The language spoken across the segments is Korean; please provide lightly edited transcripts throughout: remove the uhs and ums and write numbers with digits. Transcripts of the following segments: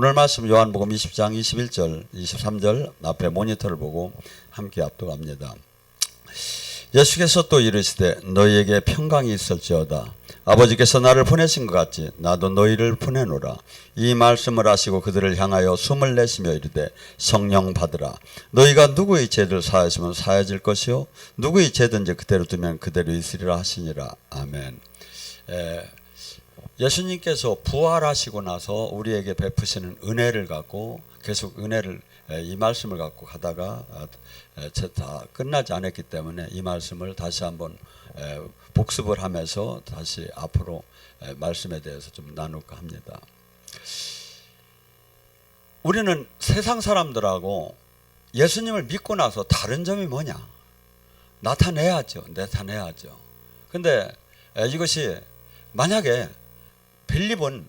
오늘 말씀 요한복음 20장 21절 23절 앞에 모니터를 보고 함께 압도합니다. 예수께서 또 이르시되 너희에게 평강이 있을지어다. 아버지께서 나를 보내신 것 같이 나도 너희를 보내노라. 이 말씀을 하시고 그들을 향하여 숨을 내쉬며 이르되 성령 받으라. 너희가 누구의 죄를 사하시면 사해질 것이요 누구의 죄든지 그대로 두면 그대로 있으리라 하시니라. 아멘. 예수님께서 부활하시고 나서 우리에게 베푸시는 은혜를 갖고 계속 은혜를 이 말씀을 갖고 가다가 다 끝나지 않았기 때문에 이 말씀을 다시 한번 복습을 하면서 다시 앞으로 말씀에 대해서 좀 나눌까 합니다. 우리는 세상 사람들하고 예수님을 믿고 나서 다른 점이 뭐냐? 나타내야죠. 근데 이것이 만약에 빌립은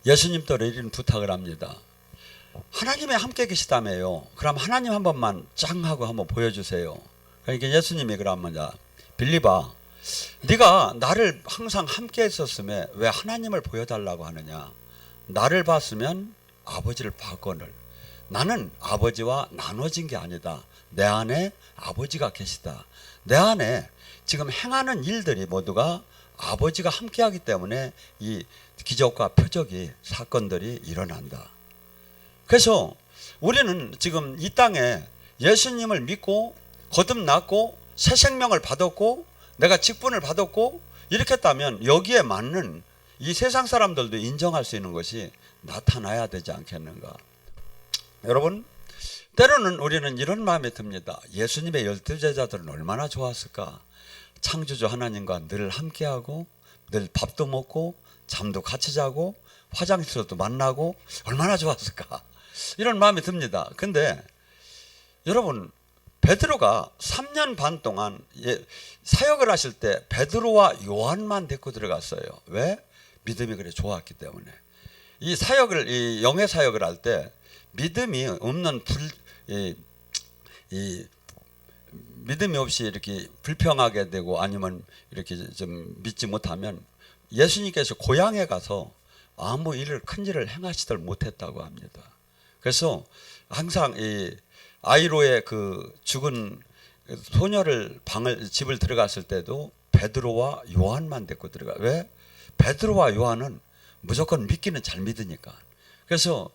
예수님도 이런 부탁을 합니다. 하나님이 함께 계시다며요. 그럼 하나님 한 번만 짱 하고 한번 보여주세요. 그러니까 예수님이 그러면 빌립아, 네가 나를 항상 함께 했었으면 왜 하나님을 보여달라고 하느냐. 나를 봤으면 아버지를 봤거늘. 나는 아버지와 나눠진 게 아니다. 내 안에 아버지가 계시다. 내 안에 지금 행하는 일들이 모두가 아버지가 함께하기 때문에 이 기적과 표적이 사건들이 일어난다. 그래서 우리는 지금 이 땅에 예수님을 믿고 거듭났고 새 생명을 받았고 내가 직분을 받았고 이렇게 했다면 여기에 맞는 이 세상 사람들도 인정할 수 있는 것이 나타나야 되지 않겠는가. 여러분, 때로는 우리는 이런 마음이 듭니다. 예수님의 12제자들은 얼마나 좋았을까. 창조주 하나님과 늘 함께하고 늘 밥도 먹고 잠도 같이 자고 화장실도 만나고 얼마나 좋았을까. 이런 마음이 듭니다. 근데 여러분, 베드로가 3년 반 동안 사역을 하실 때 베드로와 요한만 데리고 들어갔어요. 왜? 믿음이 그래 좋았기 때문에. 이 사역을, 이 영의 사역을 할 때 믿음이 없는 믿음이 없이 이렇게 불평하게 되고 아니면 이렇게 좀 믿지 못하면 예수님께서 고향에 가서 아무 일을 큰 일을 행하시들 못했다고 합니다. 그래서 항상 이 아이로의 그 죽은 소녀를 집을 들어갔을 때도 베드로와 요한만 데리고 들어가. 왜? 베드로와 요한은 무조건 믿기는 잘 믿으니까. 그래서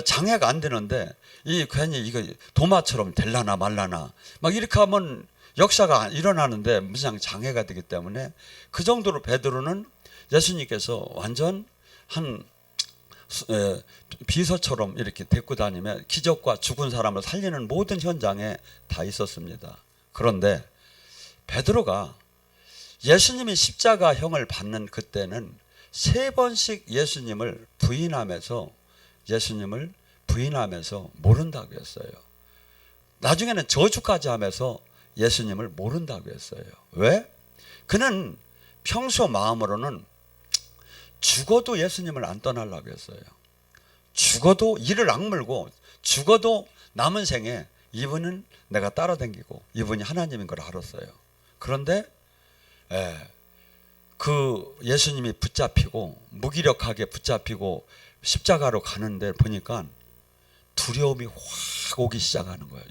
장애가 안 되는데 이 괜히 이거 도마처럼 될라나 말라나 막 이렇게 하면 역사가 일어나는데 무슨 장애가 되기 때문에 그 정도로 베드로는 예수님께서 완전 한 비서처럼 이렇게 데리고 다니며 기적과 죽은 사람을 살리는 모든 현장에 다 있었습니다. 그런데 베드로가 예수님이 십자가형을 받는 그때는 3번씩 예수님을 부인하면서 모른다고 했어요. 나중에는 저주까지 하면서 예수님을 모른다고 했어요. 왜? 그는 평소 마음으로는 죽어도 예수님을 안 떠나려고 했어요. 죽어도 이를 악물고 죽어도 남은 생에 이분은 내가 따라다니고 이분이 하나님인 걸 알았어요. 그런데 그 예수님이 붙잡히고 무기력하게 붙잡히고 십자가로 가는데 보니까 두려움이 확 오기 시작하는 거예요.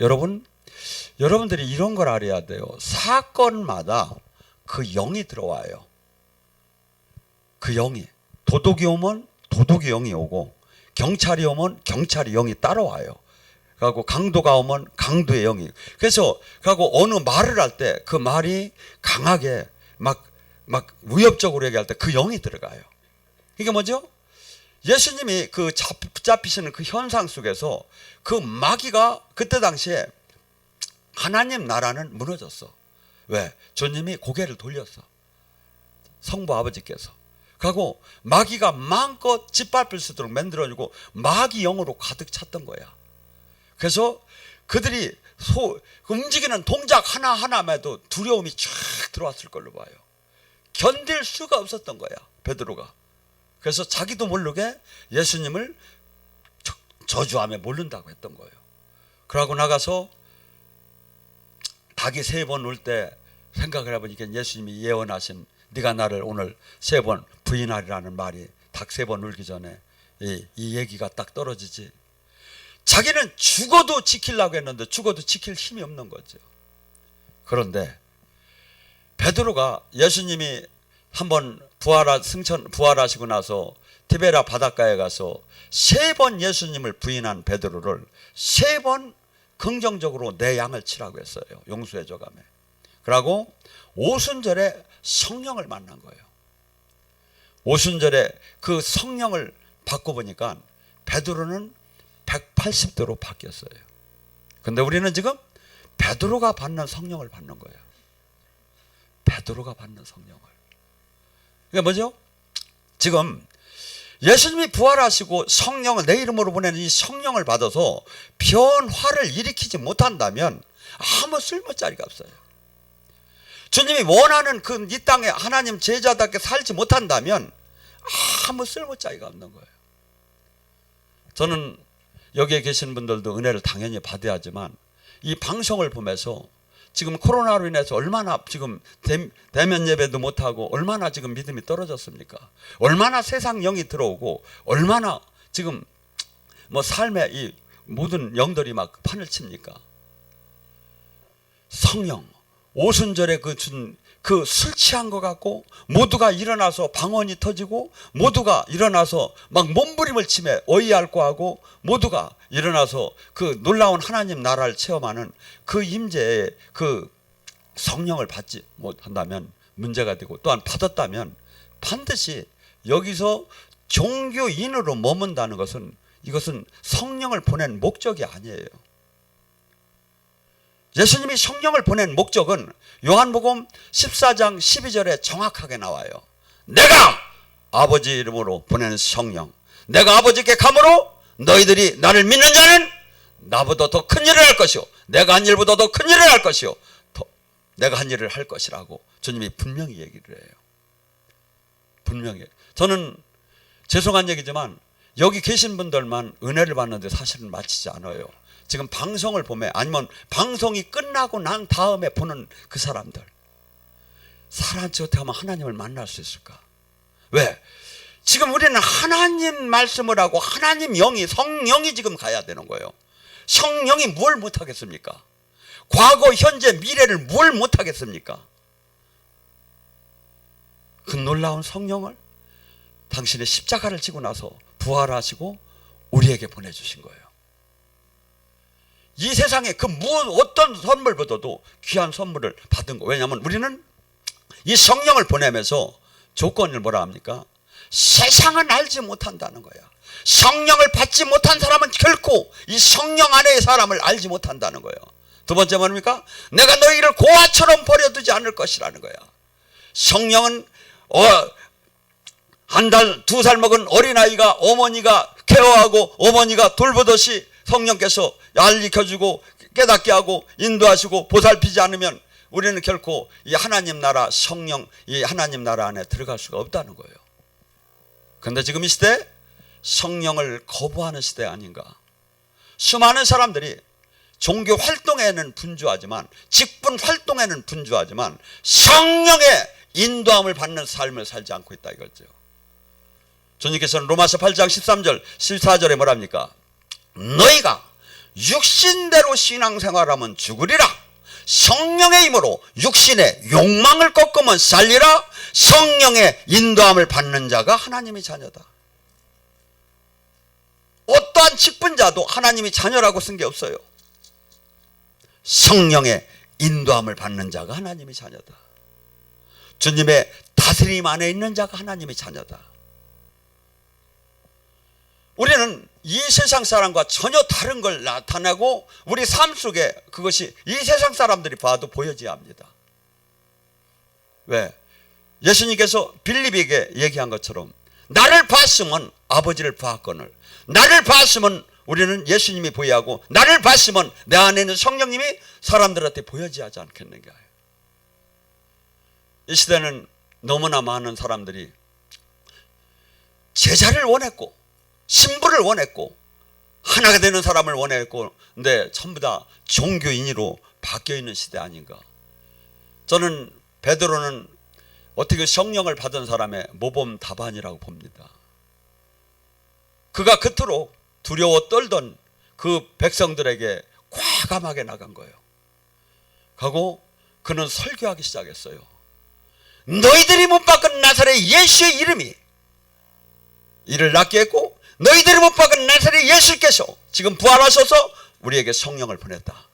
여러분들이 이런 걸 알아야 돼요. 사건마다 그 영이 들어와요. 그 영이. 도둑이 오면 도둑이 영이 오고 경찰이 오면 경찰이 영이 따라와요. 그리고 강도가 오면 강도의 영이. 그래서 어느 말을 할 때 그 말이 강하게 막 위협적으로 얘기할 때 그 영이 들어가요. 이게 뭐죠? 예수님이 그 붙잡히시는 그 현상 속에서 그 마귀가 그때 당시에 하나님 나라는 무너졌어. 왜? 주님이 고개를 돌렸어. 성부 아버지께서. 그리고 마귀가 마음껏 짓밟을 수 있도록 만들어주고 마귀 영으로 가득 찼던 거야. 그래서 그들이 움직이는 동작 하나하나에도 두려움이 쫙 들어왔을 걸로 봐요. 견딜 수가 없었던 거야, 베드로가. 그래서 자기도 모르게 예수님을 저주하며 모른다고 했던 거예요. 그러고 나가서 닭이 3번 울 때 생각을 해보니까 예수님이 예언하신 네가 나를 오늘 3번 부인하리라는 말이 닭 3번 울기 전에 이 얘기가 딱 떨어지지. 자기는 죽어도 지키려고 했는데 죽어도 지킬 힘이 없는 거죠. 그런데 베드로가 예수님이 한번 부활하시고 나서 티베라 바닷가에 가서 3번 예수님을 부인한 베드로를 3번 긍정적으로 내 양을 치라고 했어요. 용서해 줘가며. 그러고 오순절에 성령을 만난 거예요. 오순절에 그 성령을 받고 보니까 베드로는 180도로 바뀌었어요. 근데 우리는 지금 베드로가 받는 성령을 받는 거예요. 베드로가 받는 성령을. 이게 뭐죠? 지금 예수님이 부활하시고 성령을 내 이름으로 보내는 이 성령을 받아서 변화를 일으키지 못한다면 아무 쓸모짜리가 없어요. 주님이 원하는 그 이 땅에 하나님 제자답게 살지 못한다면 아무 쓸모짜리가 없는 거예요. 저는 여기에 계신 분들도 은혜를 당연히 받아야지만 이 방송을 보면서 지금 코로나로 인해서 얼마나 지금 대면 예배도 못하고 얼마나 지금 믿음이 떨어졌습니까? 얼마나 세상 영이 들어오고 얼마나 지금 뭐 삶의 이 모든 영들이 막 판을 칩니까? 성령 오순절에 그 술 취한 것 같고 모두가 일어나서 방언이 터지고 모두가 일어나서 막 몸부림을 치며 어이할고 하고 모두가 일어나서 그 놀라운 하나님 나라를 체험하는 그 임재에 그 성령을 받지 못한다면 문제가 되고 또한 받았다면 반드시 여기서 종교인으로 머문다는 것은 이것은 성령을 보낸 목적이 아니에요. 예수님이 성령을 보낸 목적은 요한복음 14장 12절에 정확하게 나와요. 내가 아버지 이름으로 보내는 성령, 내가 아버지께 감으로 너희들이 나를 믿는 자는 나보다 더 큰 일을 할 것이요 내가 한 일보다 더 큰 일을 할 것이요 내가 한 일을 할 것이라고 주님이 분명히 얘기를 해요. 분명히. 저는 죄송한 얘기지만 여기 계신 분들만 은혜를 받는데 사실은 마치지 않아요. 지금 방송을 보면 아니면 방송이 끝나고 난 다음에 보는 그 사람들 사람한테 어떻게 하면 하나님을 만날 수 있을까? 왜? 지금 우리는 하나님 말씀을 하고 하나님 영이 성령이 지금 가야 되는 거예요. 성령이 뭘 못하겠습니까? 과거 현재 미래를 뭘 못하겠습니까? 그 놀라운 성령을 당신의 십자가를 지고 나서 부활하시고 우리에게 보내주신 거예요. 이 세상에 그 어떤 선물보다도 귀한 선물을 받은 거. 왜냐하면 우리는 이 성령을 보내면서 조건을 뭐라 합니까? 세상은 알지 못한다는 거야. 성령을 받지 못한 사람은 결코 이 성령 안에의 사람을 알지 못한다는 거예요. 두 번째 뭡니까? 내가 너희를 고아처럼 버려두지 않을 것이라는 거야. 성령은 한 달, 2살 먹은 어린아이가 어머니가 케어하고 어머니가 돌보듯이 성령께서 알리켜주고 깨닫게 하고 인도하시고 보살피지 않으면 우리는 결코 이 하나님 나라 성령 이 하나님 나라 안에 들어갈 수가 없다는 거예요. 그런데 지금 이 시대 성령을 거부하는 시대 아닌가. 수많은 사람들이 종교 활동에는 분주하지만 직분 활동에는 분주하지만 성령의 인도함을 받는 삶을 살지 않고 있다 이거죠. 주님께서는 로마서 8장 13절 14절에 뭐랍니까? 너희가 육신대로 신앙생활하면 죽으리라. 성령의 힘으로 육신의 욕망을 꺾으면 살리라. 성령의 인도함을 받는 자가 하나님의 자녀다. 어떠한 직분자도 하나님이 자녀라고 쓴 게 없어요. 성령의 인도함을 받는 자가 하나님의 자녀다. 주님의 다스림 안에 있는 자가 하나님의 자녀다. 우리는 이 세상 사람과 전혀 다른 걸 나타내고 우리 삶 속에 그것이 이 세상 사람들이 봐도 보여져야 합니다. 왜? 예수님께서 빌립에게 얘기한 것처럼 나를 봤으면 아버지를 봤거늘 나를 봤으면 우리는 예수님이 보여야 하고 나를 봤으면 내 안에 있는 성령님이 사람들한테 보여져야 하지 않겠는가. 이 시대는 너무나 많은 사람들이 제자를 원했고 신부를 원했고 하나가 되는 사람을 원했고 근데 전부 다 종교인으로 바뀌어 있는 시대 아닌가. 저는 베드로는 어떻게 성령을 받은 사람의 모범 답안이라고 봅니다. 그가 그토록 두려워 떨던 그 백성들에게 과감하게 나간 거예요. 가고 그는 설교하기 시작했어요. 너희들이 못 박은 나사렛 예수의 이름이 이를 낫게 했고 너희들이 못 박은 나사렛 예수께서 지금 부활하셔서 우리에게 성령을 보냈다.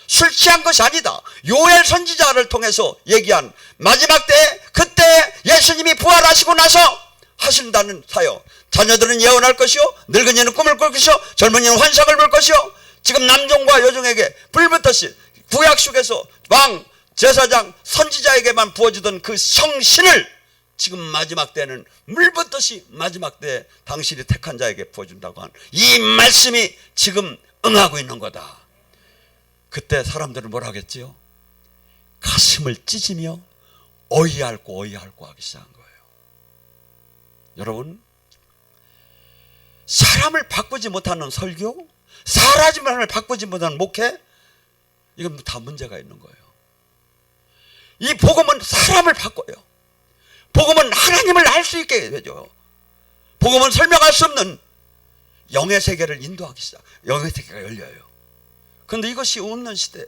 술 취한 것이 아니다. 요엘 선지자를 통해서 얘기한 마지막 때 그때 예수님이 부활하시고 나서 하신다는 사역. 자녀들은 예언할 것이요 늙은이는 꿈을 꿀 것이요 젊은이는 환상을 볼 것이요 지금 남종과 여종에게 불붙듯이 구약 속에서 왕, 제사장, 선지자에게만 부어주던 그 성신을 지금 마지막 때는 물붓듯이 마지막 때 당신이 택한 자에게 부어준다고 한 이 말씀이 지금 응하고 있는 거다. 그때 사람들은 뭐라 하겠지요? 가슴을 찢으며 어이할고 하기 시작한 거예요. 여러분, 사람을 바꾸지 못하는 설교, 사람을 바꾸지 못하는 목회, 이건 다 문제가 있는 거예요. 이 복음은 사람을 바꿔요. 복음은 하나님을 알 수 있게 해줘요. 복음은 설명할 수 없는 영의 세계를 인도하기 시작. 영의 세계가 열려요. 그런데 이것이 없는 시대,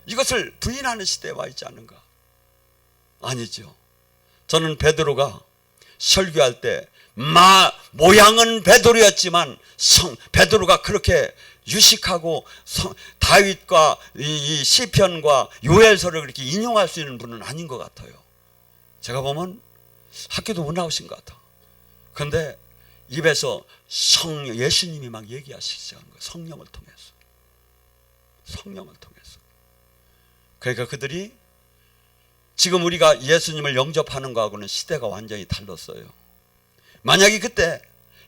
이것을 부인하는 시대에 와 있지 않은가? 아니죠. 저는 베드로가 설교할 때 모양은 베드로였지만 베드로가 그렇게 유식하고 다윗과 이 시편과 요엘서를 그렇게 인용할 수 있는 분은 아닌 것 같아요. 제가 보면 학교도 못 나오신 것 같아. 그런데 입에서 예수님이 막 얘기하시기 시작한 거예요. 성령을 통해서. 그러니까 그들이 지금 우리가 예수님을 영접하는 거하고는 시대가 완전히 달랐어요. 만약에 그때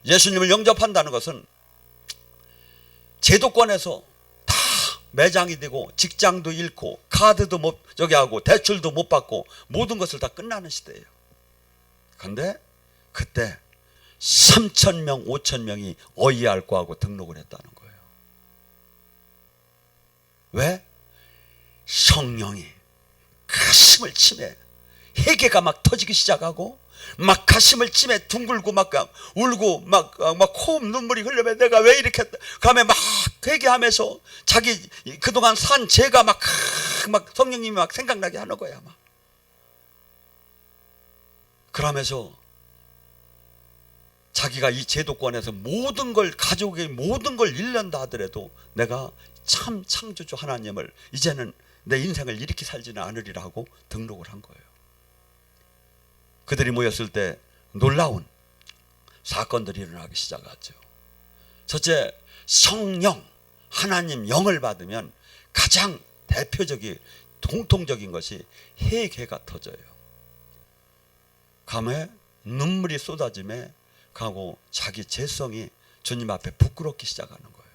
예수님을 영접한다는 것은 제도권에서 다 매장이 되고 직장도 잃고 카드도 못 하고 대출도 못 받고 모든 것을 다 끝나는 시대예요. 그런데 그때 3,000명 5,000명이 어이할고 하고 등록을 했다는 거예요. 왜? 성령이 가슴을 치매 회개가 막 터지기 시작하고 막 가슴을 치매 둥글고 막 울고 막 코업 눈물이 흘려면 내가 왜 이렇게 가면 막 회개하면서 자기 그동안 산 죄가 막 성령님이 막 생각나게 하는 거야. 막 그러면서 자기가 이 제도권에서 모든 걸 가족의 모든 걸 잃는다 하더라도 내가 참 창조주 하나님을 이제는 내 인생을 이렇게 살지는 않으리라 하고 등록을 한 거예요. 그들이 모였을 때 놀라운 사건들이 일어나기 시작하죠. 첫째, 성령 하나님 영을 받으면 가장 대표적인 공통적인 것이 회개가 터져요. 감에 눈물이 쏟아짐에 가고 자기 죄성이 주님 앞에 부끄럽기 시작하는 거예요.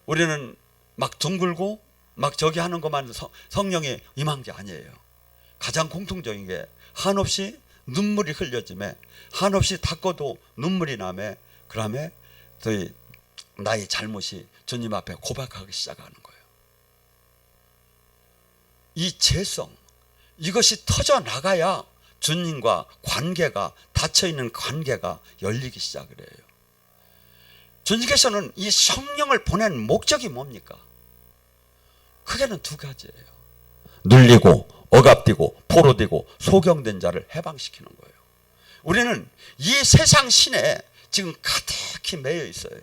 우리는 막 둥글고 막 저기 하는 것만 성령이 임한 게 아니에요. 가장 공통적인 게 한없이 눈물이 흘려짐에 한없이 닦아도 눈물이 나매 그다음에 나의 잘못이 주님 앞에 고백하기 시작하는 거예요. 이 죄성 이것이 터져나가야 주님과 관계가 닫혀있는 관계가 열리기 시작을 해요. 주님께서는 이 성령을 보낸 목적이 뭡니까? 크게는 두 가지예요. 눌리고 억압되고 포로되고 소경된 자를 해방시키는 거예요. 우리는 이 세상 신에 지금 가득히 매여 있어요.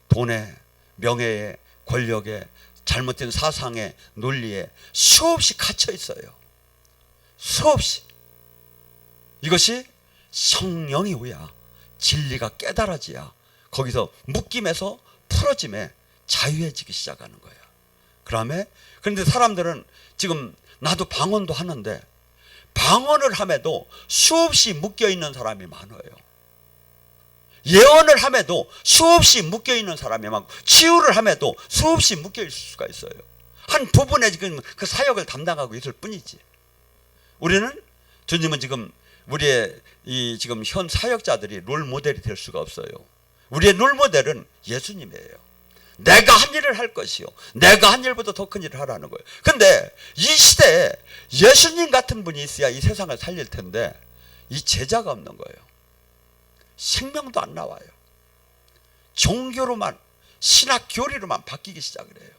돈에 명예에 권력에 잘못된 사상에 논리에 수없이 갇혀 있어요. 수없이. 이것이 성령이 오야 진리가 깨달아져야 거기서 묶임에서 풀어짐에 자유해지기 시작하는 거예요. 그런데 사람들은 지금 나도 방언도 하는데 방언을 함에도 수없이 묶여있는 사람이 많아요. 예언을 함에도 수없이 묶여있는 사람이 많고 치유를 함에도 수없이 묶여있을 수가 있어요. 한 부분에 지금 그 사역을 담당하고 있을 뿐이지. 주님은 지금 우리의 이 지금 현 사역자들이 롤 모델이 될 수가 없어요. 우리의 롤 모델은 예수님이에요. 내가 한 일을 할 것이요 내가 한 일보다 더 큰 일을 하라는 거예요. 근데 이 시대에 예수님 같은 분이 있어야 이 세상을 살릴 텐데 이 제자가 없는 거예요. 생명도 안 나와요. 종교로만, 신학 교리로만 바뀌기 시작을 해요.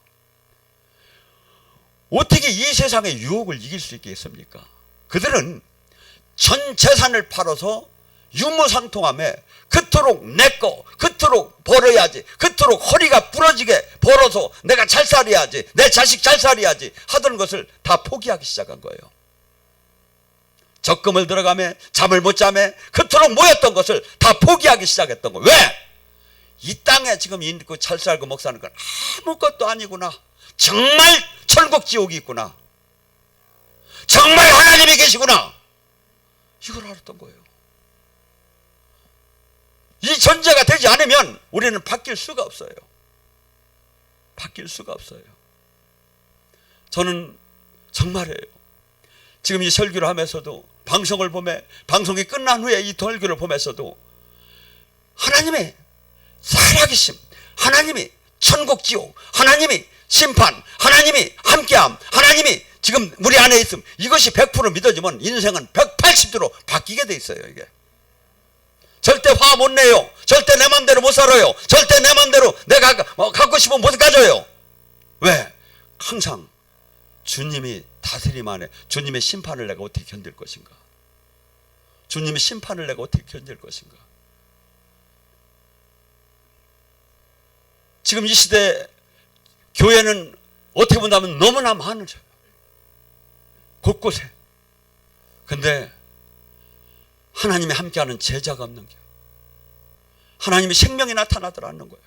어떻게 이 세상의 유혹을 이길 수 있겠습니까? 그들은 전 재산을 팔아서 유무상통하며 그토록 내꺼, 그토록 벌어야지, 그토록 허리가 부러지게 벌어서 내가 잘 살아야지, 내 자식 잘 살아야지 하던 것을 다 포기하기 시작한 거예요. 적금을 들어가며 잠을 못 자며 그토록 모였던 것을 다 포기하기 시작했던 거예요. 왜? 이 땅에 지금 있고 잘 살고 먹 사는 건 아무것도 아니구나. 정말 천국 지옥이 있구나. 정말 하나님이 계시구나. 이걸 알았던 거예요. 이 전제가 되지 않으면 우리는 바뀔 수가 없어요. 바뀔 수가 없어요. 저는 정말이에요. 지금 이 설교를 하면서도 방송을 보며 방송이 끝난 후에 이 설교를 보면서도 하나님의 살아계심, 하나님이 천국 지옥, 하나님이 심판, 하나님이 함께함, 하나님이 지금 우리 안에 있음, 이것이 100% 믿어지면 인생은 180도로 바뀌게 돼 있어요. 이게 절대 화 못 내요. 절대 내 맘대로 못 살아요. 절대 내 맘대로 내가 갖고 싶으면 못 가져요. 왜? 항상 주님이 다스림 안에, 주님의 심판을 내가 어떻게 견딜 것인가? 주님의 심판을 내가 어떻게 견딜 것인가? 지금 이 시대 교회는 어떻게 본다면 너무나 많으죠. 곳곳에. 근데 하나님이 함께하는 제자가 없는 거예요. 하나님의 생명이 나타나더라 않는 거예요.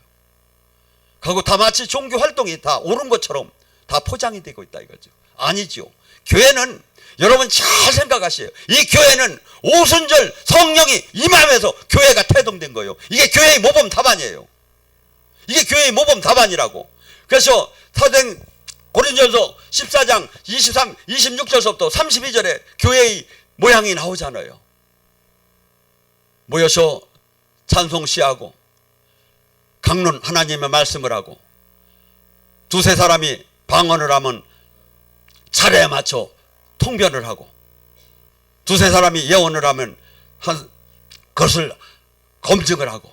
그리고 다 마치 종교 활동이 다 옳은 것처럼 다 포장이 되고 있다 이거죠. 아니죠. 교회는 여러분 잘 생각하세요. 이 교회는 오순절 성령이 임하면서 교회가 태동된 거예요. 이게 교회의 모범 답안이에요. 이게 교회의 모범 답안이라고. 그래서 사도행 고린도전서 14장 23, 26절서부터 32절에 교회의 모양이 나오잖아요. 모여서 찬송시하고 강론 하나님의 말씀을 하고 두세 사람이 방언을 하면 차례에 맞춰 통변을 하고 두세 사람이 예언을 하면 그것을 검증을 하고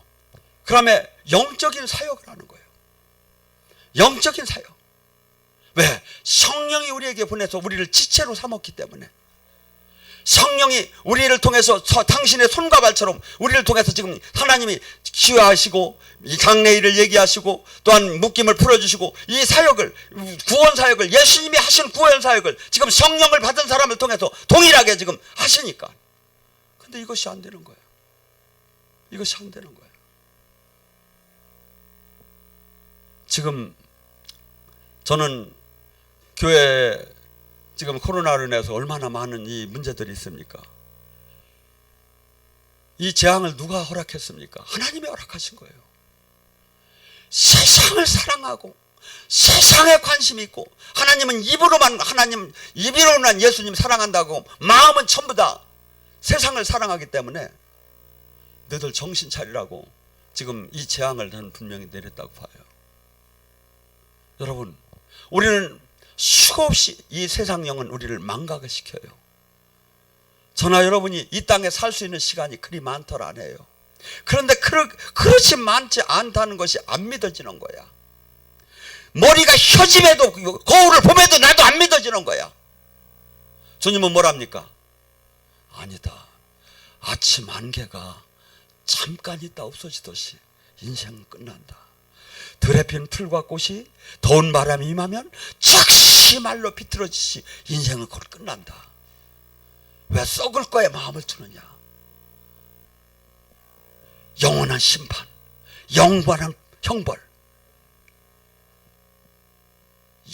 그다음에 영적인 사역을 하는 거예요. 영적인 사역. 왜? 성령이 우리에게 보내서 우리를 지체로 삼았기 때문에 성령이 우리를 통해서 당신의 손과 발처럼 우리를 통해서 지금 하나님이 치유하시고 이 장래일을 얘기하시고 또한 묶임을 풀어주시고 이 사역을 구원 사역을 예수님이 하신 구원 사역을 지금 성령을 받은 사람을 통해서 동일하게 지금 하시니까 근데 이것이 안 되는 거예요. 이것이 안 되는 거예요. 지금 저는 교회 지금 코로나로 인해서 얼마나 많은 이 문제들이 있습니까? 이 재앙을 누가 허락했습니까? 하나님이 허락하신 거예요. 세상을 사랑하고 세상에 관심이 있고 하나님은 입으로만 예수님 사랑한다고 마음은 전부 다 세상을 사랑하기 때문에 너희들 정신 차리라고 지금 이 재앙을 저는 분명히 내렸다고 봐요. 여러분, 우리는 수없이 이 세상 영은 우리를 망각을 시켜요. 저나 여러분이 이 땅에 살 수 있는 시간이 그리 많더라 안 해요. 그런데 그렇지 많지 않다는 것이 안 믿어지는 거야. 머리가 혀짐에도 거울을 봄에도 나도 안 믿어지는 거야. 주님은 뭐랍니까? 아니다. 아침 안개가 잠깐 있다 없어지듯이 인생은 끝난다. 들에 핀 풀과 꽃이 더운 바람이 임하면 즉시 말로 비틀어지시 인생은 곧 끝난다. 왜 썩을 거에 마음을 두느냐? 영원한 심판, 영원한 형벌,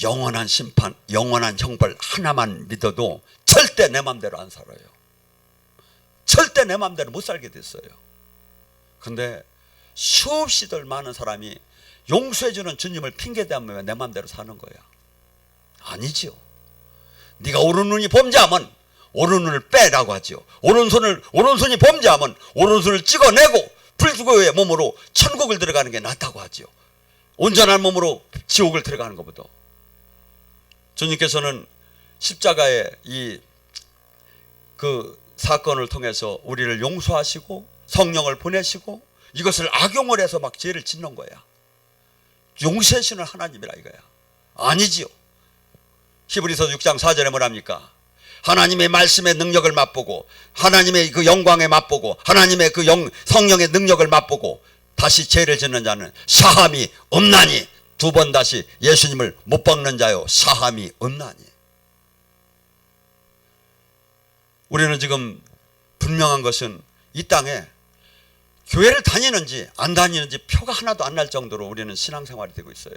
영원한 심판, 영원한 형벌 하나만 믿어도 절대 내 맘대로 안 살아요. 절대 내 맘대로 못 살게 됐어요. 근데 수없이들 많은 사람이 용서해주는 주님을 핑계대면 내 맘대로 사는 거야. 아니지요. 네가 오른눈이 범죄하면 오른눈을 빼라고 하지요. 오른손이 범죄하면 오른손을 찍어내고 불구의 몸으로 천국을 들어가는 게 낫다고 하지요. 온전한 몸으로 지옥을 들어가는 것보다. 주님께서는 십자가의 그 사건을 통해서 우리를 용서하시고 성령을 보내시고 이것을 악용을 해서 막 죄를 짓는 거야. 용서하시는 하나님이라 이거야. 아니지요. 히브리서 6장 4절에 뭐랍니까? 하나님의 말씀의 능력을 맛보고 하나님의 그 영광에 맛보고 하나님의 그 성령의 능력을 맛보고 다시 죄를 짓는 자는 사함이 없나니. 두 번 다시 예수님을 못 박는 자요 사함이 없나니. 우리는 지금 분명한 것은 이 땅에 교회를 다니는지 안 다니는지 표가 하나도 안 날 정도로 우리는 신앙생활이 되고 있어요.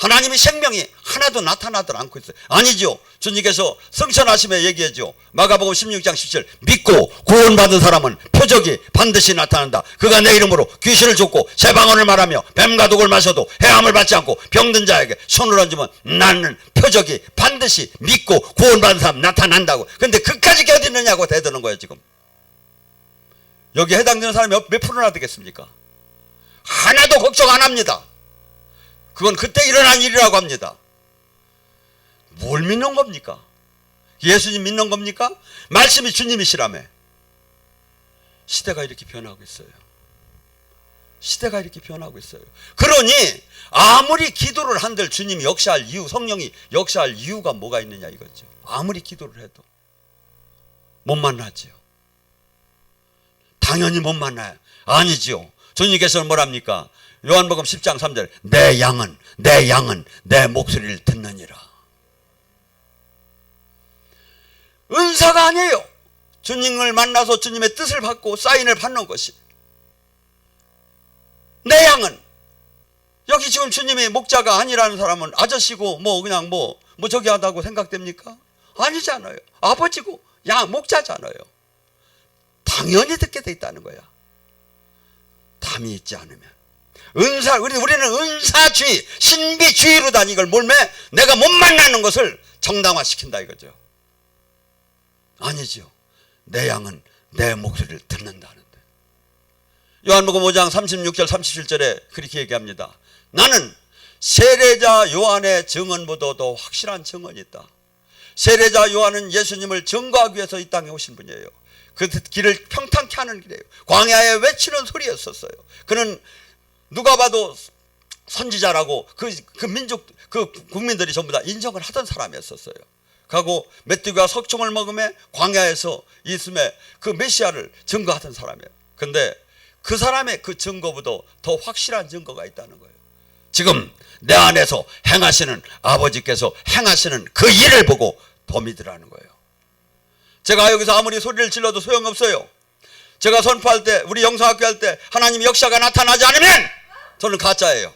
하나님의 생명이 하나도 나타나들 않고 있어요. 아니죠. 주님께서 성천하심에 얘기하죠. 마가복음 16장 17 믿고 구원받은 사람은 표적이 반드시 나타난다. 그가 내 이름으로 귀신을 쫓고 새 방언을 말하며 뱀과 독을 마셔도 해함을 받지 않고 병든 자에게 손을 얹으면 나는 표적이 반드시 믿고 구원받은 사람 나타난다고. 근데 그까지 어디 있느냐고 대드는 거예요 지금. 여기 해당되는 사람이 몇 프로나 되겠습니까? 하나도 걱정 안 합니다. 그건 그때 일어난 일이라고 합니다. 뭘 믿는 겁니까? 예수님 믿는 겁니까? 말씀이 주님이시라며. 시대가 이렇게 변하고 있어요. 시대가 이렇게 변하고 있어요. 그러니 아무리 기도를 한들 주님이 역사할 이유, 성령이 역사할 이유가 뭐가 있느냐 이거죠. 아무리 기도를 해도 못 만나지요. 당연히 못 만나요. 아니지요. 주님께서는 뭐랍니까? 요한복음 10장 3절 내 양은 내 목소리를 듣느니라. 은사가 아니에요. 주님을 만나서 주님의 뜻을 받고 사인을 받는 것이. 내 양은 여기 지금 주님이 목자가 아니라는 사람은 아저씨고 그냥 저기 하다고 생각됩니까? 아니잖아요. 아버지고 목자잖아요. 당연히 듣게 돼 있다는 거야. 담이 있지 않으면. 우리는 은사주의, 신비주의로다 이걸 몰매 내가 못 만나는 것을 정당화시킨다 이거죠. 아니죠. 내 양은 내 목소리를 듣는다는데. 요한복음 5장 36절 37절에 그렇게 얘기합니다. 나는 세례자 요한의 증언보다 더 확실한 증언이 있다. 세례자 요한은 예수님을 증거하기 위해서 이 땅에 오신 분이에요. 그 길을 평탄케 하는 길이에요. 광야에 외치는 소리였었어요. 그는 누가 봐도 선지자라고 그 민족 그 국민들이 전부 다 인정을 하던 사람이었었어요. 가고 메뚜기와 석청을 먹으며 광야에서 있음에 그 메시아를 증거하던 사람이에요. 근데 그 사람의 그 증거보다 더 확실한 증거가 있다는 거예요. 지금 내 안에서 행하시는 아버지께서 행하시는 그 일을 보고 더 믿으라는 거예요. 제가 여기서 아무리 소리를 질러도 소용없어요. 제가 선포할 때, 우리 영성학교 할 때 하나님의 역사가 나타나지 않으면 저는 가짜예요.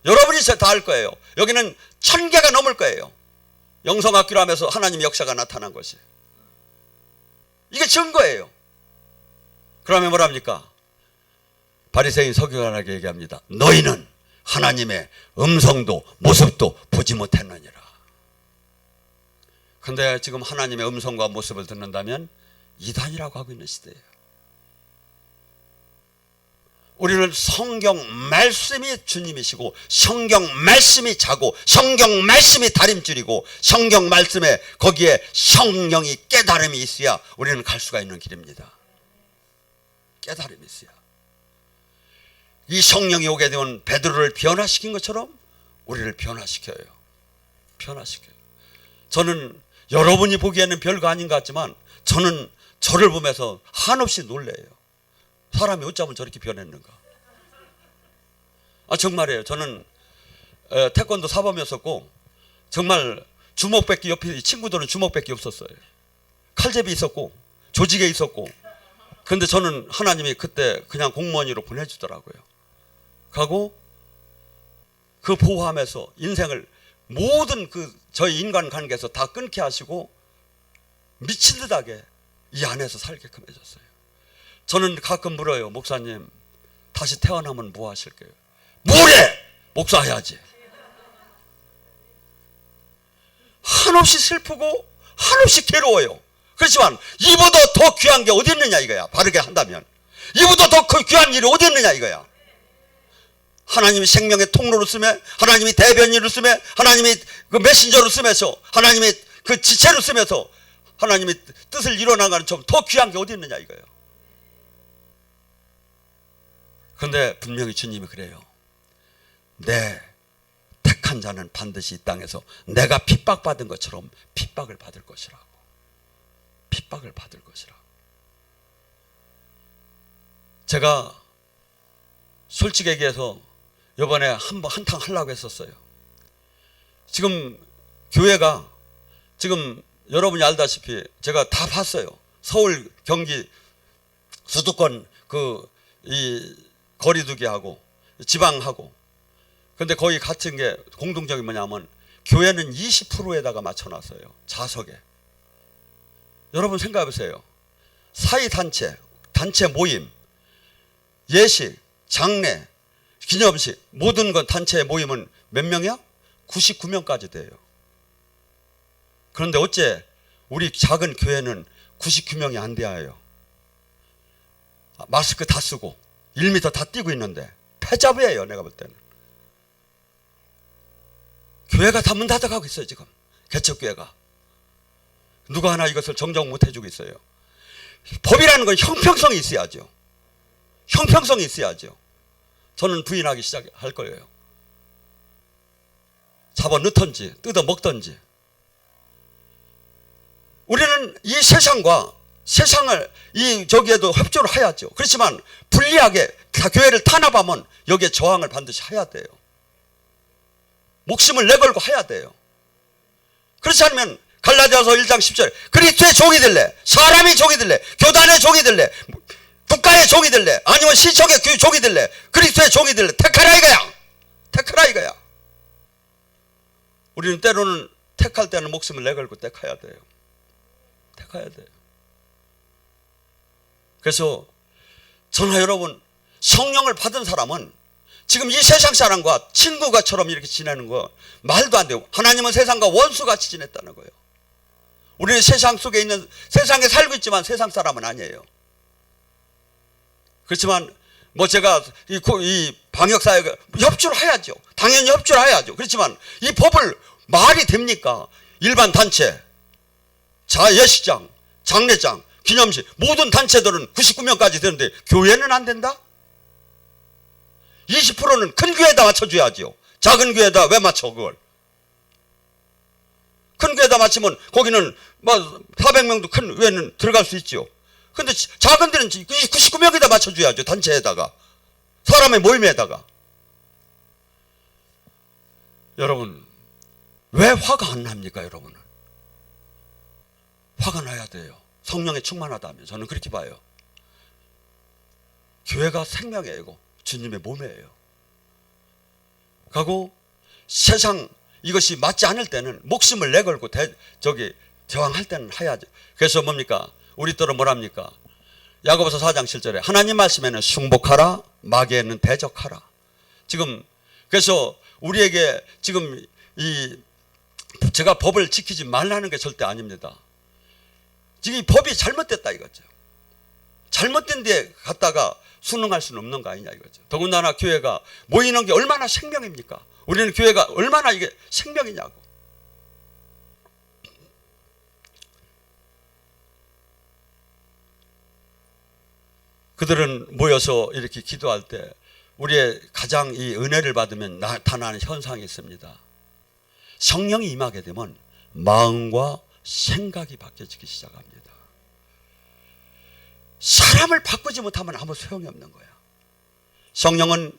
여러분이 다 알 거예요. 여기는 1000개가 넘을 거예요. 영성학교로 하면서 하나님의 역사가 나타난 것이. 이게 증거예요. 그러면 뭐랍니까? 바리새인 서기관에게 얘기합니다. 너희는 하나님의 음성도 모습도 보지 못했느니라. 근데 지금 하나님의 음성과 모습을 듣는다면 이단이라고 하고 있는 시대예요. 우리는 성경 말씀이 주님이시고 성경 말씀이 자고 성경 말씀이 다림줄이고 성경 말씀에 거기에 성령이 깨달음이 있어야 우리는 갈 수가 있는 길입니다. 깨달음이 있어야. 이 성령이 오게 되면 베드로를 변화시킨 것처럼 우리를 변화시켜요. 변화시켜요. 저는 여러분이 보기에는 별거 아닌 것 같지만 저는 저를 보면서 한없이 놀래요. 사람이 어쩌면 저렇게 변했는가. 정말이에요. 저는 태권도 사범이었었고 정말 주먹밖에 옆에 친구들은 주먹밖에 없었어요. 칼제비 있었고 조직에 있었고. 근데 저는 하나님이 그때 그냥 공무원으로 보내주더라고요. 가고 그 보호하면서 인생을 모든 저희 인간관계에서 다 끊게 하시고 미친 듯하게 이 안에서 살게끔 해줬어요. 저는 가끔 물어요. 목사님 다시 태어나면 뭐 하실 거예요? 뭐래? 목사해야지. 한없이 슬프고 한없이 괴로워요. 그렇지만 이보다 더 귀한 게 어디 있느냐 이거야. 바르게 한다면 이보다 더 귀한 일이 어디 있느냐 이거야. 하나님이 생명의 통로로 쓰며 하나님이 대변인으로 쓰며 하나님이 그 메신저로 쓰면서 하나님이 그 지체로 쓰면서 하나님이 뜻을 이뤄나가는 좀 더 귀한 게 어디 있느냐 이거예요. 그런데 분명히 주님이 그래요. 내 택한 자는 반드시 이 땅에서 내가 핍박받은 것처럼 핍박을 받을 것이라고. 핍박을 받을 것이라고. 제가 솔직히 얘기해서 이번에 한탕 하려고 했었어요. 지금 교회가 지금 여러분이 알다시피 제가 다 봤어요. 서울, 경기, 수도권 이 거리두기 하고 지방하고. 근데 거의 같은 게 공동적인 뭐냐면 교회는 20%에다가 맞춰놨어요. 좌석에. 여러분 생각해 보세요. 사이단체, 단체 모임, 예식, 장례, 기념식 모든 건 단체 모임은 몇 명이야? 99명까지 돼요. 그런데 어째 우리 작은 교회는 99명이 안 돼요. 마스크 다 쓰고 1m 다 뛰고 있는데 패자부예요. 내가 볼 때는. 교회가 다 문 닫아가고 있어요. 지금 개척교회가. 누가 하나 이것을 정정 못 해주고 있어요. 법이라는 건 형평성이 있어야죠. 형평성이 있어야죠. 저는 부인하기 시작할 거예요. 잡아 넣던지 뜯어 먹던지. 우리는 이 세상과 세상을 저기에도 협조를 해야죠. 그렇지만 불리하게 교회를 탄압하면 여기에 저항을 반드시 해야 돼요. 목숨을 내걸고 해야 돼요. 그렇지 않으면 갈라디아서 1장 10절 그리스도의 종이 될래, 사람의 종이 될래, 교단의 종이 될래, 국가의 종이 될래, 아니면 시청의 종이 될래, 그리스도의 종이 될래, 택하라 이거야. 택하라 이거야. 우리는 때로는 택할 때는 목숨을 내걸고 택해야 돼요. 택해야 돼요. 그래서 저나 여러분, 성령을 받은 사람은 지금 이 세상 사람과 친구가처럼 이렇게 지내는 거 말도 안 돼요. 하나님은 세상과 원수같이 지냈다는 거예요. 우리는 세상 속에 있는, 세상에 살고 있지만 세상 사람은 아니에요. 그렇지만 뭐 제가 이 방역사회가 협조를 해야죠. 당연히 협조를 해야죠. 그렇지만 이 법을 말이 됩니까? 일반 단체, 예식장, 장례장, 기념식 모든 단체들은 99명까지 되는데 교회는 안 된다? 20%는 큰 교회에다 맞춰줘야죠. 작은 교회에다 왜 맞춰 그걸? 큰 교회에다 맞추면 거기는 뭐 400명도 큰 교회는 들어갈 수 있죠. 근데 작은 데는 99명에다 맞춰줘야죠. 단체에다가, 사람의 모임에다가. 여러분, 왜 화가 안 납니까? 여러분은 화가 나야 돼요. 성령에 충만하다면. 저는 그렇게 봐요. 교회가 생명이에요. 주님의 몸이에요. 가고 세상 이것이 맞지 않을 때는 목숨을 내걸고 저항할 때는 해야죠. 그래서 뭡니까? 우리 또는 뭐랍니까? 야고보서 4장 7절에 하나님 말씀에는 숭복하라, 마귀에는 대적하라. 지금 그래서 우리에게 지금 제가 법을 지키지 말라는 게 절대 아닙니다. 지금 이 법이 잘못됐다 이거죠. 잘못된 데 갔다가 순응할 수는 없는 거 아니냐 이거죠. 더군다나 교회가 모이는 게 얼마나 생명입니까? 우리는 교회가 얼마나 이게 생명이냐고. 그들은 모여서 이렇게 기도할 때 우리의 가장 이 은혜를 받으면 나타나는 현상이 있습니다. 성령이 임하게 되면 마음과 생각이 바뀌어지기 시작합니다. 사람을 바꾸지 못하면 아무 소용이 없는 거야. 성령은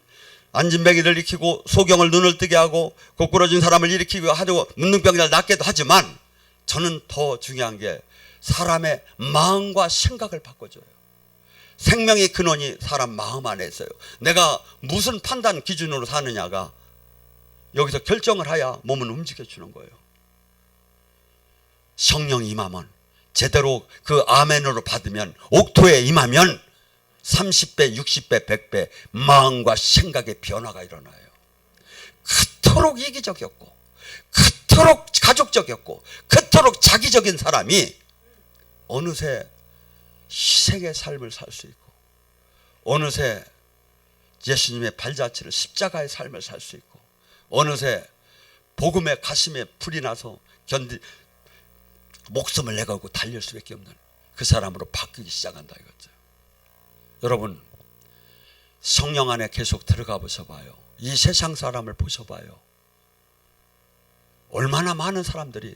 안진뱅이를 일으키고 소경을 눈을 뜨게 하고 고꾸러진 사람을 일으키고 하고 문둥병자를 낫게도 하지만 저는 더 중요한 게 사람의 마음과 생각을 바꿔줘요. 생명의 근원이 사람 마음 안에 있어요. 내가 무슨 판단 기준으로 사느냐가 여기서 결정을 해야 몸은 움직여주는 거예요. 성령이 임하면 제대로 그 아멘으로 받으면, 옥토에 임하면 30배, 60배, 100배 마음과 생각의 변화가 일어나요. 그토록 이기적이었고, 그토록 가족적이었고, 그토록 자기적인 사람이 어느새 희생의 삶을 살 수 있고, 어느새 예수님의 발자취를 십자가의 삶을 살 수 있고, 어느새 복음의 가슴에 불이 나서 목숨을 내걸고 달릴 수밖에 없는 그 사람으로 바뀌기 시작한다 이거죠. 여러분, 성령 안에 계속 들어가 보셔봐요. 이 세상 사람을 보셔봐요. 얼마나 많은 사람들이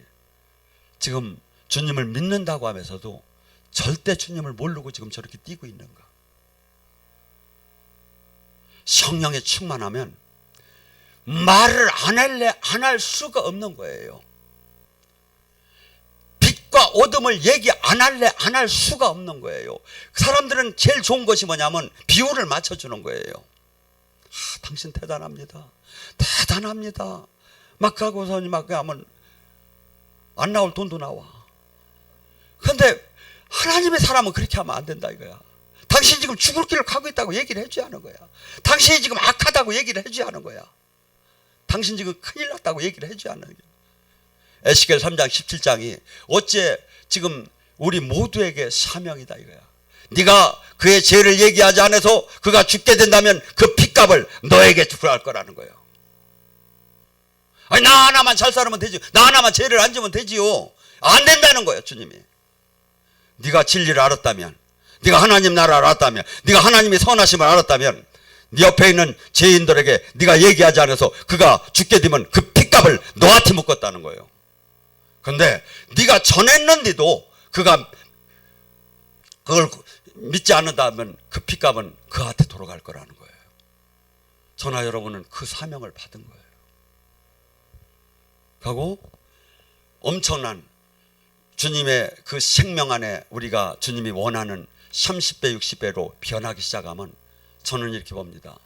지금 주님을 믿는다고 하면서도 절대 주님을 모르고 지금 저렇게 뛰고 있는가. 성령에 충만하면 말을 안 할 수가 없는 거예요. 빛과 어둠을 얘기 안 할 수가 없는 거예요. 사람들은 제일 좋은 것이 뭐냐면 비율을 맞춰주는 거예요. 당신 대단합니다. 대단합니다. 막 하고서 막 하면 안 나올 돈도 나와. 그런데 하나님의 사람은 그렇게 하면 안 된다 이거야. 당신이 지금 죽을 길을 가고 있다고 얘기를 해줘야 하는 거야. 당신이 지금 악하다고 얘기를 해줘야 하는 거야. 당신 지금 큰일 났다고 얘기를 해줘야 하는 거야. 에스겔 3장 17장이 어째 지금 우리 모두에게 사명이다 이거야. 네가 그의 죄를 얘기하지 않아서 그가 죽게 된다면 그 핏값을 너에게 주할 거라는 거예요. 아니 나 하나만 잘 살면 되지. 나 하나만 죄를 안 지면 되지요. 안 된다는 거예요 주님이. 네가 진리를 알았다면, 네가 하나님 나라를 알았다면, 네가 하나님의 선하심을 알았다면 네 옆에 있는 죄인들에게 네가 얘기하지 않아서 그가 죽게 되면 그 핏값을 너한테 묶었다는 거예요. 그런데 네가 전했는데도 그가 그걸 믿지 않는다면 그 핏값은 그한테 돌아갈 거라는 거예요. 저나 여러분은 그 사명을 받은 거예요. 하고 엄청난 주님의 그 생명 안에 우리가 주님이 원하는 30배 60배로 변하기 시작하면 저는 이렇게 봅니다.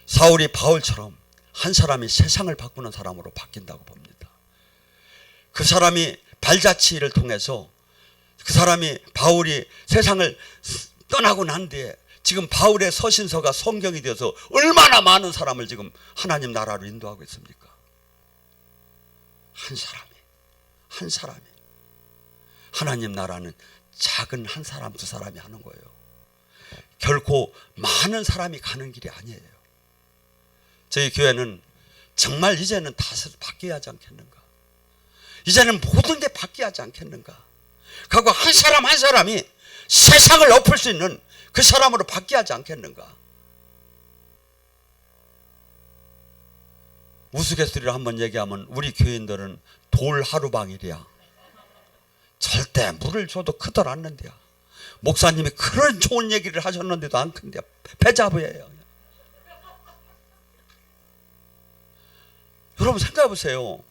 사울이 바울처럼 한 사람이 세상을 바꾸는 사람으로 바뀐다고 봅니다. 그 사람이 발자취를 통해서 그 사람이 바울이 세상을 떠나고 난 뒤에 지금 바울의 서신서가 성경이 되어서 얼마나 많은 사람을 지금 하나님 나라로 인도하고 있습니까? 한 사람이 하나님 나라는 작은 한 사람 두 사람이 하는 거예요. 결코 많은 사람이 가는 길이 아니에요. 저희 교회는 정말 이제는 다시 바뀌어야 하지 않겠는가. 이제는 모든 게 바뀌어야 하지 않겠는가. 그리고 한 사람 한 사람이 세상을 엎을 수 있는 그 사람으로 바뀌어야 하지 않겠는가. 우스갯소리를 한번 얘기하면 우리 교인들은 돌 하루방일이야. 절대 물을 줘도 크들 않는데요. 목사님이 그런 좋은 얘기를 하셨는데도 안 큰데요. 패자부예요. 여러분 생각해 보세요.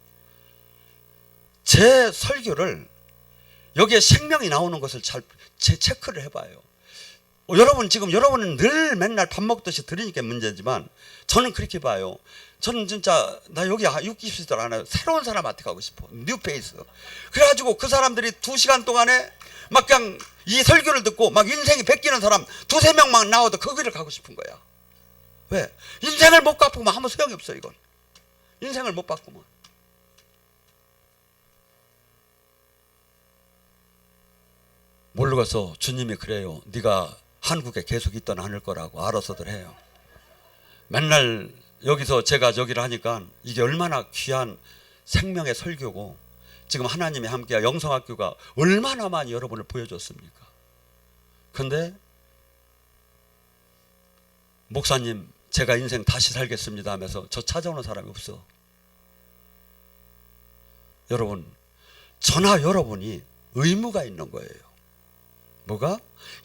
제 설교를 여기에 생명이 나오는 것을 잘 체크를 해봐요. 여러분 지금 여러분은 늘 맨날 밥 먹듯이 들으니까 문제지만 저는 그렇게 봐요. 저는 진짜 나 여기 60시들 안 해요. 새로운 사람한테 가고 싶어. 뉴페이스. 그래가지고 그 사람들이 2시간 동안에 막 그냥 이 설교를 듣고 막 인생이 바뀌는 사람 2-3명만 나와도 그 길을 가고 싶은 거야. 왜? 인생을 못 바꾸면 아무 소용이 없어 이건. 인생을 못 바꾸면. 모르겠어. 주님이 그래요. 네가 한국에 계속 있던 않을 거라고 알아서들 해요. 맨날 여기서 제가 저기를 하니까 이게 얼마나 귀한 생명의 설교고 지금 하나님이 함께 영성학교가 얼마나 많이 여러분을 보여줬습니까? 그런데 목사님 제가 인생 다시 살겠습니다 하면서 저 찾아오는 사람이 없어. 여러분 저나 여러분이 의무가 있는 거예요. 뭐가?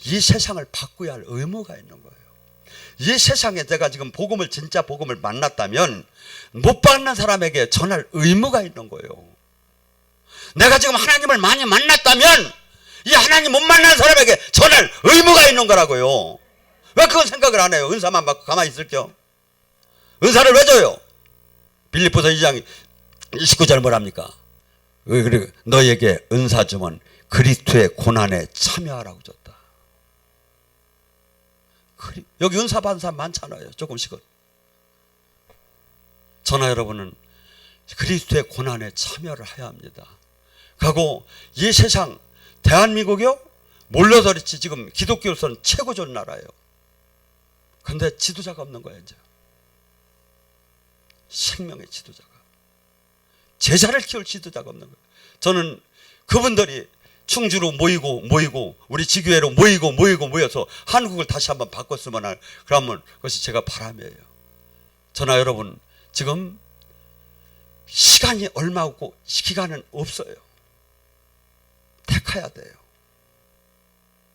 이 세상을 바꿔야 할 의무가 있는 거예요. 이 세상에 내가 지금 복음을 진짜 복음을 만났다면 못 받는 사람에게 전할 의무가 있는 거예요. 내가 지금 하나님을 많이 만났다면 이 하나님 못 만난 사람에게 전할 의무가 있는 거라고요. 왜 그건 생각을 안 해요? 은사만 받고 가만히 있을게요. 은사를 왜 줘요? 빌립보서 2장 19절 뭐랍니까? 왜 그래? 너에게 은사 주면 그리스도의 고난에 참여하라고 줬다. 여기 은사 받은 사람 많잖아요. 조금씩은. 저나 여러분은 그리스도의 고난에 참여를 해야 합니다. 그리고 이 세상 대한민국이요? 몰라서 그렇지 지금 기독교로서는 최고 좋은 나라예요. 그런데 지도자가 없는 거예요. 이제. 생명의 지도자가. 제자를 키울 지도자가 없는 거예요. 저는 그분들이 충주로 모이고 우리 지교회로 모여서 한국을 다시 한번 바꿨으면 할 그러면 그것이 제가 바람이에요. 저나 여러분 지금 시간이 얼마 없고 기간은 없어요. 택해야 돼요.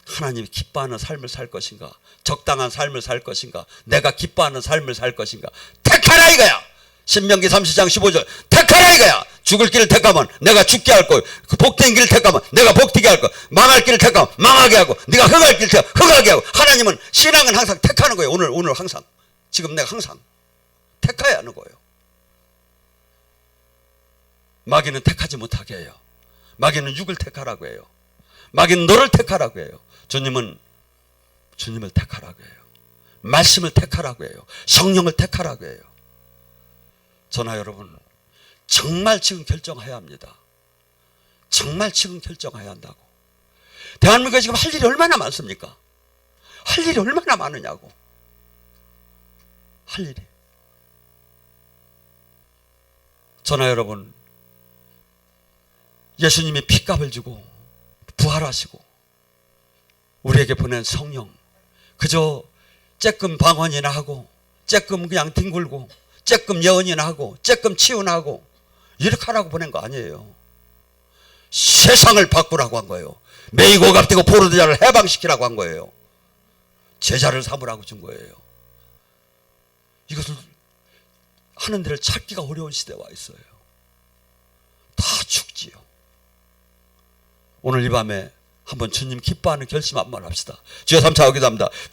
하나님이 기뻐하는 삶을 살 것인가, 적당한 삶을 살 것인가, 내가 기뻐하는 삶을 살 것인가, 택하라 이거야. 신명기 30장 15절 택하라 이거야. 죽을 길을 택하면 내가 죽게 할 거요, 그 복된 길을 택하면 내가 복되게 할 거, 망할 길을 택하면 망하게 하고, 네가 흥할 길을 택하면 흥하게 하고. 하나님은 신앙은 항상 택하는 거예요. 오늘 항상, 지금 내가 항상 택해야 하는 거예요. 마귀는 택하지 못하게 해요. 마귀는 육을 택하라고 해요. 마귀는 너를 택하라고 해요. 주님은 주님을 택하라고 해요. 말씀을 택하라고 해요. 성령을 택하라고 해요. 저나 여러분 정말 지금 결정해야 합니다. 정말 지금 결정해야 한다고. 대한민국에 지금 할 일이 얼마나 많습니까? 할 일이 얼마나 많으냐고. 할 일이. 저나 여러분 예수님이 핏값을 주고 부활하시고 우리에게 보낸 성령, 그저 쬐끔 방언이나 하고 쬐끔 그냥 뒹굴고 쬐끔 예언이나 하고 쬐끔 치유하고 이렇게 하라고 보낸 거 아니에요. 세상을 바꾸라고 한 거예요. 매이고 값되고 포로자를 해방시키라고 한 거예요. 제자를 삼으라고 준 거예요. 이것을 하는 데를 찾기가 어려운 시대에 와 있어요. 다 죽지요. 오늘 이 밤에 한번 주님 기뻐하는 결심 한번 합시다. 주여 삼차하기도 합니다.